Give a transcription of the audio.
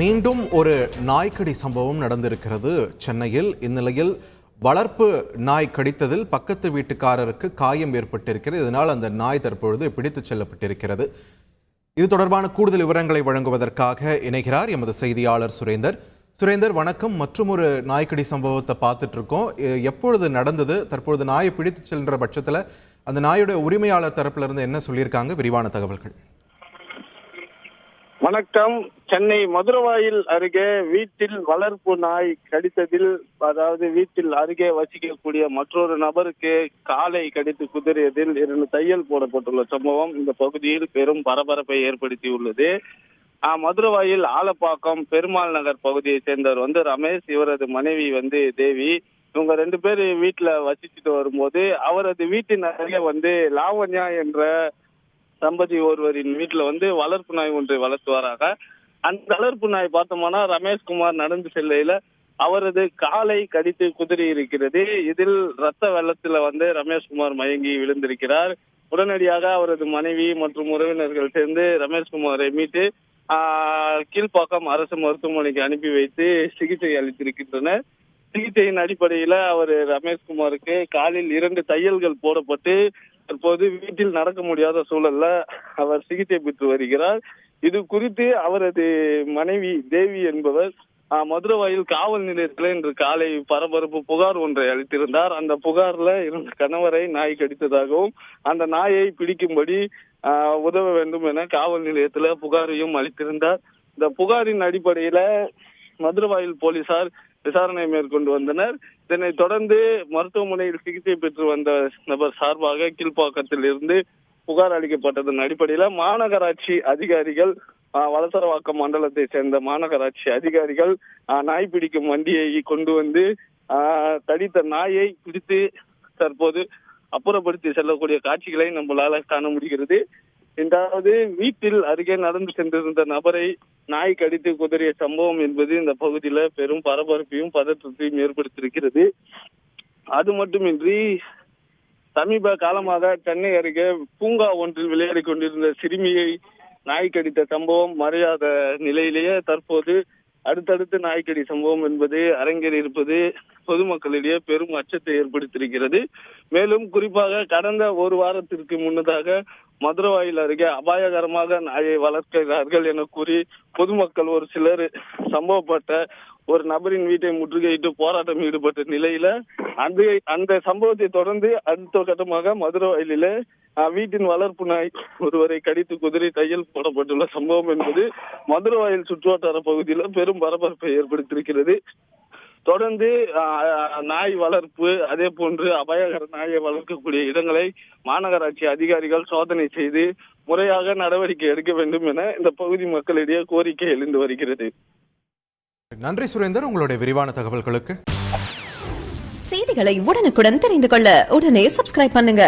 மீண்டும் ஒரு நாய்க்கடி சம்பவம் நடந்திருக்கிறது சென்னையில். இந்நிலையில் வளர்ப்பு நாய் கடித்ததில் பக்கத்து வீட்டுக்காரருக்கு காயம் ஏற்பட்டிருக்கிறது. இதனால் அந்த நாய் தற்பொழுது பிடித்துச் செல்லப்பட்டிருக்கிறது. இது தொடர்பான கூடுதல் விவரங்களை வழங்குவதற்காக இணைகிறார் எமது செய்தியாளர் சுரேந்தர். சுரேந்தர், வணக்கம். மற்றும் ஒரு நாய்க்கடி சம்பவத்தை பார்த்துட்டு இருக்கோம். எப்பொழுது நடந்தது? தற்பொழுது நாயை பிடித்து செல்ற பட்சத்தில் அந்த நாயுடைய உரிமையாளர் தரப்புல இருந்து என்ன சொல்லியிருக்காங்க? விரிவான தகவல்கள். வணக்கம். சென்னை மதுரவாயில் அருகே வீட்டில் வளர்ப்பு நாய் கடித்ததில், அதாவது வீட்டில் அருகே வசிக்கக்கூடிய மற்றொரு நபருக்கு காலை கடித்து குதறியதில் 2 தையல் போடப்பட்டுள்ள சம்பவம் இந்த பகுதியில் பெரும் பரபரப்பை ஏற்படுத்தியுள்ளது. மதுரவாயில் ஆலப்பாக்கம் பெருமாள் நகர் பகுதியை சேர்ந்தவர் ரமேஷ், இவரது மனைவி தேவி. இவங்க 2 பேர் வீட்டுல வசிச்சுட்டு வரும்போது அவரது வீட்டின் அருகே லாவண்யா என்ற தம்பதி ஒருவரின் வீட்டுல வளர்ப்பு நாய் ஒன்றை வளர்த்து வராங்க. அந்த வளர்ப்பு நாய் பார்த்தோம்னா ரமேஷ்குமார் நடந்து செல்லையில அவரது காலை கடித்து குதறி இருக்கிறது. இதில் ரத்த வெள்ளத்துல ரமேஷ்குமார் மயங்கி விழுந்திருக்கிறார். உடனடியாக அவரது மனைவி மற்றும் உறவினர்கள் சேர்ந்து ரமேஷ்குமாரை மீட்டு கீழ்ப்பாக்கம் அரசு மருத்துவமனைக்கு அனுப்பி வைத்து சிகிச்சை அளித்திருக்கின்றனர். சிகிச்சையின் அடிப்படையில அவர் ரமேஷ்குமாருக்கு காலில் 2 தையல்கள் போடப்பட்டு தற்போது வீட்டில் நடக்க முடியாத சூழல்ல அவர் சிகிச்சை பெற்று வருகிறார். இது குறித்து அவரது மனைவி தேவி என்பவர் மதுரவாயில் காவல் நிலையத்தில் இன்று காலை பரபரப்பு புகார் ஒன்றை அளித்திருந்தார். அந்த புகார்ல இருந்த கணவரை நாய் கடித்ததாகவும் அந்த நாயை பிடிக்கும்படி உதவ வேண்டும் என காவல் நிலையத்துல புகாரையும் அளித்திருந்தார். இந்த புகாரின் அடிப்படையில மதுரவாயில் போலீசார் விசாரணை மேற்கொண்டு வந்தனர். இதனைத் தொடர்ந்து மருத்துவமனையில் சிகிச்சை பெற்று வந்த நபர் சார்பாக கீழ்ப்பாக்கத்தில் இருந்து புகார் அளிக்கப்பட்டதன் அடிப்படையில மாநகராட்சி அதிகாரிகள், வலசரவாக்கம் மண்டலத்தை சேர்ந்த மாநகராட்சி அதிகாரிகள் நாய் பிடிக்கும் வண்டியை கொண்டு தடித்த நாயை பிடித்து தற்போது அப்புறப்படுத்தி செல்லக்கூடிய காட்சிகளை நம்மளால காண முடிகிறது. இரண்டாவது, வீட்டில் அருகே நடந்து சென்றிருந்த நபரை நாய் கடித்து குதறிய சம்பவம் என்பது இந்த பகுதியில பெரும் பரபரப்பையும் பதற்றத்தையும் ஏற்படுத்தியிருக்கிறது. அது மட்டுமின்றி சமீப காலமாக சென்னை அருகே பூங்கா ஒன்றில் விளையாடி கொண்டிருந்த சிறுமியை நாய் கடித்த சம்பவம் மறையாத நிலையிலேயே தற்போது அடுத்தடுத்து நாய்க்கடி சம்பவம் என்பது அரங்கேறி இருப்பது பொதுமக்களிடையே பெரும் அச்சத்தை ஏற்படுத்தியிருக்கிறது. மேலும் குறிப்பாக கடந்த 1 வாரத்திற்கு முன்னதாக மதுரவாயில் அருகே அபாயகரமாக நாயை வளர்க்கிறார்கள் என கூறி பொதுமக்கள் ஒரு சிலர் சம்பவப்பட்ட ஒரு நபரின் வீட்டை முற்றுகையிட்டு போராட்டம் ஈடுபட்ட நிலையில அந்த சம்பவத்தை தொடர்ந்து அடுத்த கட்டமாக மதுரவாயில வீட்டின் வளர்ப்பு நாய் ஒருவரை கடித்து குதறி தையல் போடப்பட்டுள்ள சம்பவம் என்பது மதுரவாயில் சுற்றுவட்டார பகுதியில் பெரும் பரபரப்பை ஏற்படுத்தியிருக்கிறது. தொடர்ந்து நாய் வளர்ப்பு, அதே போன்று அபாயகர நாயை வளர்க்கக்கூடிய இடங்களை மாநகராட்சி அதிகாரிகள் சோதனை செய்து முறையாக நடவடிக்கை எடுக்க வேண்டும் என இந்த பகுதி மக்களிடையே கோரிக்கை எழுந்து வருகிறது. நன்றி சுரேந்தர், உங்களுடைய விரிவான தகவல்களுக்கு. செய்திகளை உடனுக்குடன் தெரிந்து கொள்ள உடனே சப்ஸ்கிரைப் பண்ணுங்க.